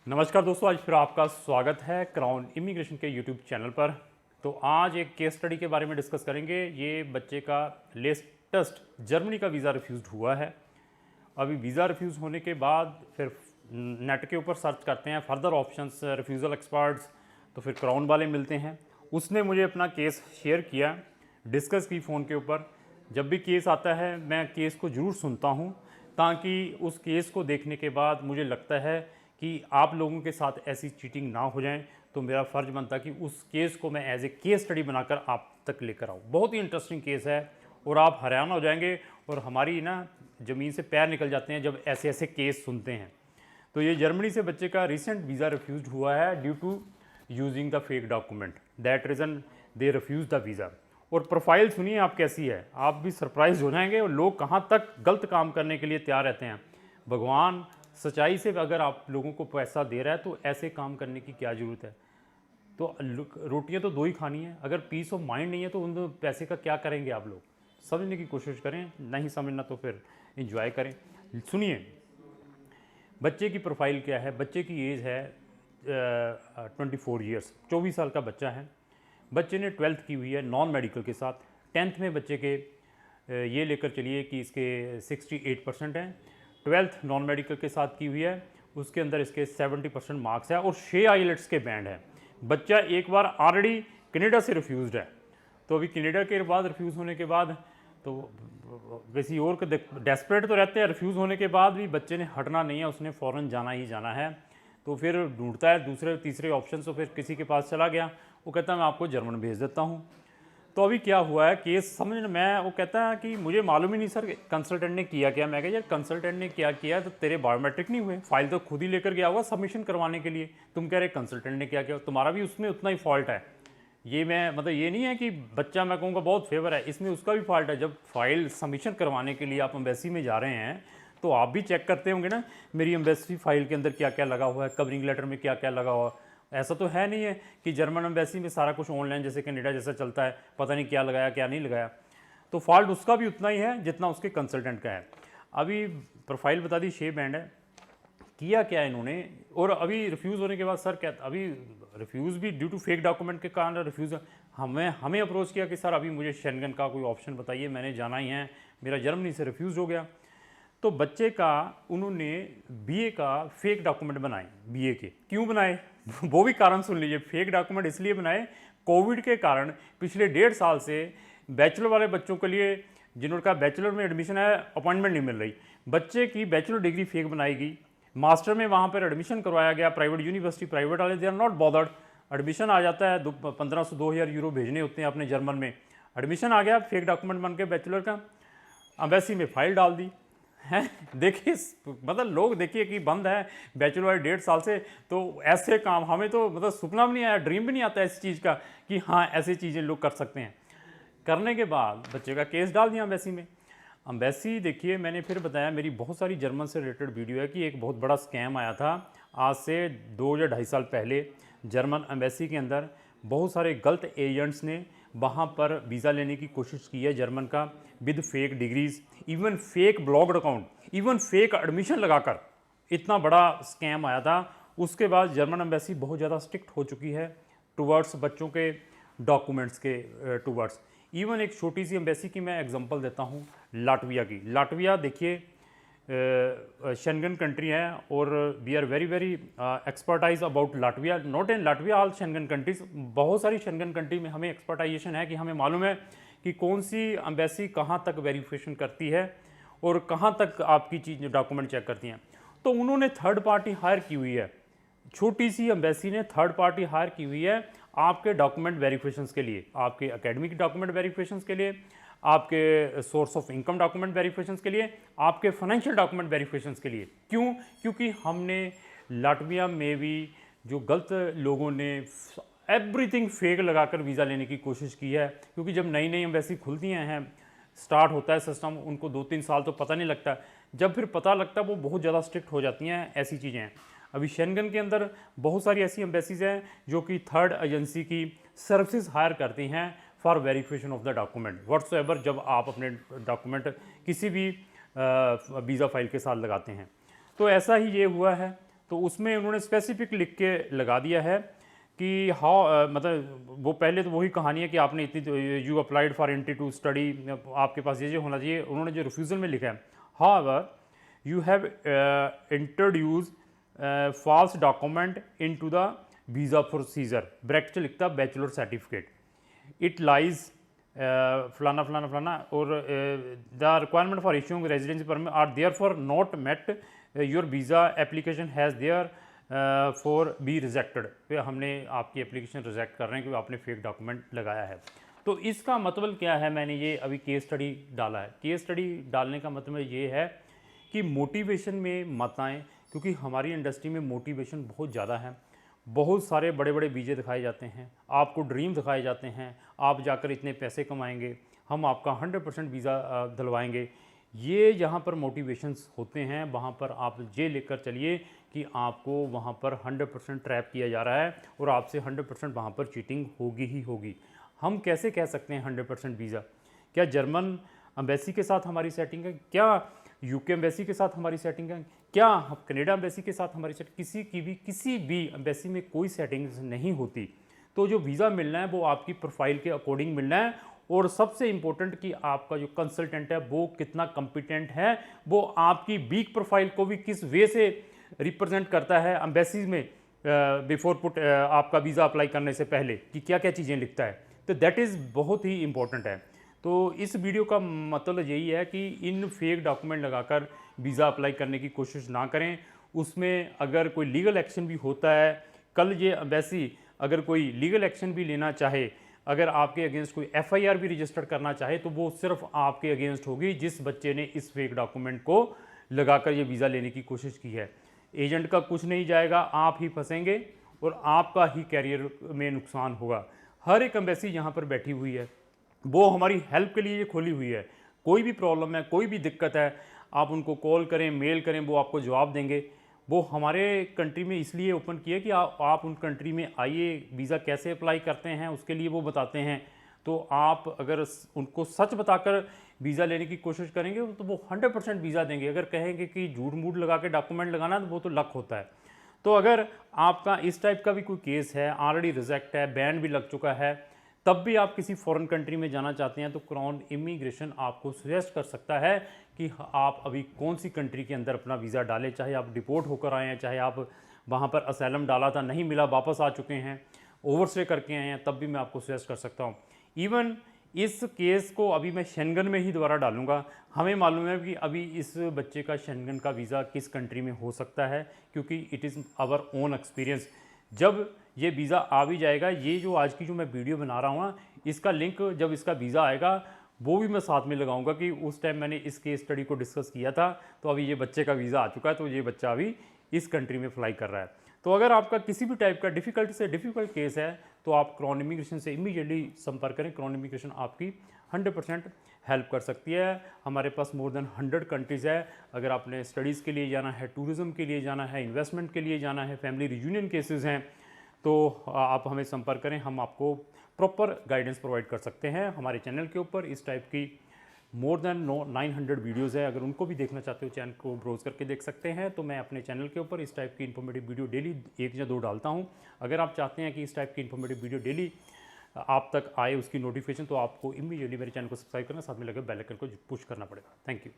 नमस्कार दोस्तों, आज फिर आपका स्वागत है क्राउन इमिग्रेशन के यूट्यूब चैनल पर। तो आज एक केस स्टडी के बारे में डिस्कस करेंगे। ये बच्चे का लेटेस्ट जर्मनी का वीज़ा रिफ्यूज़ हुआ है। अभी वीज़ा रिफ्यूज़ होने के बाद फिर नेट के ऊपर सर्च करते हैं फर्दर ऑप्शंस, रिफ्यूज़ल एक्सपर्ट्स, तो फिर क्राउन वाले मिलते हैं। उसने मुझे अपना केस शेयर किया, डिस्कस की फ़ोन के ऊपर। जब भी केस आता है मैं केस को ज़रूर सुनता हूँ, ताकि उस केस को देखने के बाद मुझे लगता है कि आप लोगों के साथ ऐसी चीटिंग ना हो जाए, तो मेरा फ़र्ज़ बनता कि उस केस को मैं एज ए केस स्टडी बनाकर आप तक लेकर आऊँ। बहुत ही इंटरेस्टिंग केस है और आप हैरान हो जाएंगे और हमारी ना ज़मीन से पैर निकल जाते हैं जब ऐसे ऐसे केस सुनते हैं। तो ये जर्मनी से बच्चे का रिसेंट वीज़ा रिफ्यूज़ हुआ है due to using the fake document. That reason they refuse the visa. और प्रोफाइल सुनिए आप कैसी है, आप भी सरप्राइज हो जाएंगे और लोग कहाँ तक गलत काम करने के लिए तैयार रहते हैं। भगवान सच्चाई से अगर आप लोगों को पैसा दे रहा है तो ऐसे काम करने की क्या ज़रूरत है। तो रोटियां तो दो ही खानी है, अगर पीस ऑफ माइंड नहीं है तो उन पैसे का क्या करेंगे। आप लोग समझने की कोशिश करें, नहीं समझना तो फिर इंजॉय करें। सुनिए बच्चे की प्रोफाइल क्या है। बच्चे की एज है 24 ईयर्स, 24 साल का बच्चा है। बच्चे ने 12th की हुई है नॉन मेडिकल के साथ। 10th में बच्चे के ये लेकर चलिए कि इसके 68% हैं। 12th नॉन मेडिकल के साथ की हुई है, उसके अंदर इसके 70% मार्क्स है और 6 आईलेट्स के बैंड है। बच्चा एक बार ऑलरेडी कनाडा से रिफ्यूज़ड है, तो अभी कनाडा के बाद रिफ्यूज़ होने के बाद तो किसी और को डेस्परेट तो रहते हैं। रिफ्यूज़ होने के बाद भी बच्चे ने हटना नहीं है, उसने फ़ौरन जाना ही जाना है। तो फिर ढूंढता है दूसरे तीसरे ऑप्शन, तो फिर किसी के पास चला गया, वो कहता है मैं आपको जर्मन भेज देता हूँ। तो अभी क्या हुआ है केस समझ मैं, वो कहता है कि मुझे मालूम ही नहीं सर कंसल्टेंट ने किया क्या। मैं कहा यार कंसल्टेंट ने क्या किया, तो तेरे बायोमेट्रिक नहीं हुए, फाइल तो खुद ही लेकर गया होगा सबमिशन करवाने के लिए, तुम कह रहे कंसल्टेंट ने क्या किया। तुम्हारा भी उसमें उतना ही फॉल्ट है। ये मैं मतलब ये नहीं है कि बच्चा मैं कहूँगा बहुत फेवर है, इसमें उसका भी फॉल्ट है। जब फाइल सबमिशन करवाने के लिए आप एम्बेसी में जा रहे हैं तो आप भी चेक करते होंगे ना, मेरी एम्बेसी फाइल के अंदर क्या क्या लगा हुआ है, कवरिंग लेटर में क्या क्या लगा हुआ है। ऐसा तो है नहीं है कि जर्मन एम्बेसी में सारा कुछ ऑनलाइन जैसे कनाडा जैसा चलता है, पता नहीं क्या लगाया क्या नहीं लगाया। तो फॉल्ट उसका भी उतना ही है जितना उसके कंसल्टेंट का है। अभी प्रोफाइल बता दी, 6 बैंड है। किया क्या इन्होंने, और अभी रिफ्यूज़ होने के बाद सर क्या, अभी रिफ्यूज़ भी ड्यू टू फेक डॉक्यूमेंट के कारण रिफ्यूज़ हमें अप्रोच किया कि सर अभी मुझे शेंगन का कोई ऑप्शन बताइए, मैंने जाना ही है, मेरा जर्मनी से रिफ्यूज़ हो गया। तो बच्चे का उन्होंने बीए का फेक डॉक्यूमेंट बनाए। बीए के क्यों बनाए वो भी कारण सुन लीजिए। फेक डॉक्यूमेंट इसलिए बनाए, कोविड के कारण पिछले 1.5 साल से बैचलर वाले बच्चों के लिए जिनका बैचलर में एडमिशन है अपॉइंटमेंट नहीं मिल रही, बच्चे की बैचलर डिग्री फेक बनाई गई। मास्टर में वहाँ पर एडमिशन करवाया गया, प्राइवेट यूनिवर्सिटी, प्राइवेट वाले they are not bothered. Admission आ जाता है, 1500 2000 यूरो भेजने होते हैं अपने जर्मन में। एडमिशन आ गया फेक डॉक्यूमेंट बन के बैचलर का, एम्बेसी में फाइल डाल दी हैं। देखिए मतलब लोग देखिए कि बंद है बैचलर वाले 1.5 साल से। तो ऐसे काम हमें तो मतलब सपना भी नहीं आया, ड्रीम भी नहीं आता ऐसी चीज़ का कि हाँ ऐसी चीज़ें लोग कर सकते हैं। करने के बाद बच्चे का केस डाल दिया एम्बेसी में। एम्बेसी देखिए मैंने फिर बताया, मेरी बहुत सारी जर्मन से रिलेटेड वीडियो है कि एक बहुत बड़ा स्कैम आया था आज से 2 या 2.5 साल पहले। जर्मन एम्बेसी के अंदर बहुत सारे गलत एजेंट्स ने वहाँ पर वीज़ा लेने की कोशिश की है जर्मन का, with fake degrees, even fake blogged account, even fake admission लगाकर। इतना बड़ा स्कैम आया था। उसके बाद जर्मन एम्बेसी बहुत ज़्यादा स्ट्रिक्ट हो चुकी है टुवर्ड्स बच्चों के डॉक्यूमेंट्स के टुवर्ड्स। इवन एक छोटी सी एम्बेसी की मैं एग्जांपल देता हूँ, लाटविया की। लाटविया देखिए शेंगन कंट्री है और we are very very expertise about Latvia, not in Latvia, all Schengen countries. बहुत सारी शेंगन कंट्री में हमें एक्सपर्टाइजेशन है कि हमें मालूम है कि कौन सी एम्बेसी कहाँ तक वेरिफिकेशन करती है और कहाँ तक आपकी चीज़ डॉक्यूमेंट चेक करती हैं। तो उन्होंने थर्ड पार्टी हायर की हुई है, छोटी सी एम्बेसी ने थर्ड पार्टी हायर की हुई है आपके डॉक्यूमेंट वेरिफिकेशंस के लिए, आपके एकेडमिक डॉक्यूमेंट वेरिफिकेशंस के लिए, आपके source of income document verifications के लिए, आपके फाइनेंशियल डॉक्यूमेंट वेरिफिकेशंस के लिए। क्यों? क्योंकि हमने लाटविया में भी जो गलत लोगों ने एवरीथिंग फेक लगाकर वीज़ा लेने की कोशिश की है, क्योंकि जब नई नई एम्बेसी खुलती हैं, स्टार्ट होता है सिस्टम, उनको 2-3 साल तो पता नहीं लगता, जब फिर पता लगता है वो बहुत ज़्यादा स्ट्रिक्ट हो जाती हैं ऐसी चीज़ें हैं। अभी शेंगन के अंदर बहुत सारी ऐसी एम्बेसीज हैं जो कि थर्ड एजेंसी की सर्विसेज हायर करती हैं for verification of the document whatsoever, जब आप अपने डॉक्यूमेंट किसी भी वीज़ा फाइल के साथ लगाते हैं। तो ऐसा ही ये हुआ है। तो उसमें उन्होंने स्पेसिफिक लिख के लगा दिया है कि हाउ, मतलब वो पहले तो वही कहानी है कि आपने इतनी, you applied for entry to study, आपके पास ये होना चाहिए। उन्होंने जो रिफ्यूज़ल में लिखा है, however you have introduce false document into the visa procedure, bracket लिखता बैचलर सर्टिफिकेट, इट लाइज फलाना फलाना फलाना, और the requirement for issuing residency permit are therefore not met, your visa application has therefore be rejected, फिर हमने आपकी application reject कर रहे हैं क्योंकि आपने फेक डॉक्यूमेंट लगाया है। तो इसका मतलब क्या है, मैंने ये अभी केस स्टडी डाला है। केस स्टडी डालने का मतलब ये है कि मोटिवेशन में मत आएँ, क्योंकि हमारी इंडस्ट्री में मोटिवेशन बहुत ज़्यादा है। बहुत सारे बड़े बड़े वीज़े दिखाए जाते हैं, आपको ड्रीम दिखाए जाते हैं, आप जाकर इतने पैसे कमाएंगे, हम आपका 100% वीज़ा दिलवाएंगे। ये जहाँ पर मोटिवेशंस होते हैं वहाँ पर आप ये लेकर चलिए कि आपको वहाँ पर 100% ट्रैप किया जा रहा है और आपसे 100% वहाँ पर चीटिंग होगी ही होगी। हम कैसे कह सकते हैं 100% वीज़ा? क्या जर्मन एम्बेसी के साथ हमारी सेटिंग है? क्या यूके एम्बेसी के साथ हमारी सेटिंग है? क्या कनाडा एम्बेसी के साथ हमारी सेटिंग? किसी भी एम्बेसी में कोई सेटिंग्स नहीं होती। तो जो वीज़ा मिलना है वो आपकी प्रोफाइल के अकॉर्डिंग मिलना है, और सबसे इम्पोर्टेंट कि आपका जो कंसल्टेंट है वो कितना कॉम्पिटेंट है, वो आपकी वीक प्रोफाइल को भी किस वे से रिप्रेजेंट करता है एम्बेसीज में बिफोर पुट आपका वीज़ा अप्लाई करने से पहले, कि क्या क्या चीज़ें लिखता है। तो दैट इज़ बहुत ही इम्पोर्टेंट है। तो इस वीडियो का मतलब यही है कि इन फेक डॉक्यूमेंट लगाकर वीज़ा अप्लाई करने की कोशिश ना करें। उसमें अगर कोई लीगल एक्शन भी होता है, कल ये एम्बेसी अगर कोई लीगल एक्शन भी लेना चाहे, अगर आपके अगेंस्ट कोई एफआईआर भी रजिस्टर करना चाहे, तो वो सिर्फ आपके अगेंस्ट होगी जिस बच्चे ने इस फेक डॉक्यूमेंट को लगाकर ये वीज़ा लेने की कोशिश की है। एजेंट का कुछ नहीं जाएगा, आप ही फंसेंगे और आपका ही कैरियर में नुकसान होगा। हर एक एम्बेसी यहाँ पर बैठी हुई है, वो हमारी हेल्प के लिए ये खोली हुई है। कोई भी प्रॉब्लम है, कोई भी दिक्कत है, आप उनको कॉल करें, मेल करें, वो आपको जवाब देंगे। वो हमारे कंट्री में इसलिए ओपन किया कि आप उन कंट्री में आइए, वीज़ा कैसे अप्लाई करते हैं उसके लिए वो बताते हैं। तो आप अगर उनको सच बताकर वीज़ा लेने की कोशिश करेंगे तो वो 100% वीज़ा देंगे। अगर कहेंगे कि झूठ मूठ लगा के डॉक्यूमेंट लगाना, तो वो तो लक होता है। तो अगर आपका इस टाइप का भी कोई केस है, ऑलरेडी रिजेक्ट है, बैन भी लग चुका है, तब भी आप किसी फॉरेन कंट्री में जाना चाहते हैं, तो क्राउन इमिग्रेशन आपको सजेस्ट कर सकता है कि आप अभी कौन सी कंट्री के अंदर अपना वीज़ा डालें। चाहे आप डिपोर्ट होकर आए हैं, चाहे आप वहाँ पर असैलम डाला था, नहीं मिला, वापस आ चुके हैं, ओवरस्टे करके आए हैं, तब भी मैं आपको सजेस्ट कर सकता हूँ। इवन इस केस को अभी मैं शेंगन में ही दोबारा डालूंगा। हमें मालूम है कि अभी इस बच्चे का शेंगन का वीज़ा किस कंट्री में हो सकता है, क्योंकि it is our own experience. जब ये वीज़ा आ भी जाएगा, ये जो आज की जो मैं वीडियो बना रहा हूँ, इसका लिंक जब इसका वीज़ा आएगा वो भी मैं साथ में लगाऊंगा कि उस टाइम मैंने इस केस स्टडी को डिस्कस किया था। तो अभी ये बच्चे का वीज़ा आ चुका है, तो ये बच्चा अभी इस कंट्री में फ्लाई कर रहा है। तो अगर आपका किसी भी टाइप का डिफ़िकल्ट से डिफ़िकल्ट केस है, तो आप क्राउन इमिग्रेशन से इमीडिएटली संपर्क करें। क्राउन इमिग्रेशन आपकी 100% हेल्प कर सकती है। हमारे पास मोर देन 100 कंट्रीज़ है। अगर आपने स्टडीज़ के लिए जाना है, टूरिज़्म के लिए जाना है, इन्वेस्टमेंट के लिए जाना है, फैमिली रियूनियन केसेस हैं, तो आप हमें संपर्क करें। हम आपको प्रॉपर गाइडेंस प्रोवाइड कर सकते हैं। हमारे चैनल के ऊपर इस टाइप की मोर देन 900 वीडियोज़ है। अगर उनको भी देखना चाहते हो, चैनल को ब्राउज़ करके देख सकते हैं। तो मैं अपने चैनल के ऊपर इस टाइप की इन्फॉर्मेटिव वीडियो डेली 1 या 2 डालता हूं। अगर आप चाहते हैं कि इस टाइप की इन्फॉर्मेटिव वीडियो डेली आप तक आए, उसकी नोटिफिकेशन, तो आपको इमीडिएटली मेरे चैनल को सब्सक्राइब करना, साथ में लगे बेल आइकन को पुश करना पड़ेगा। Thank you.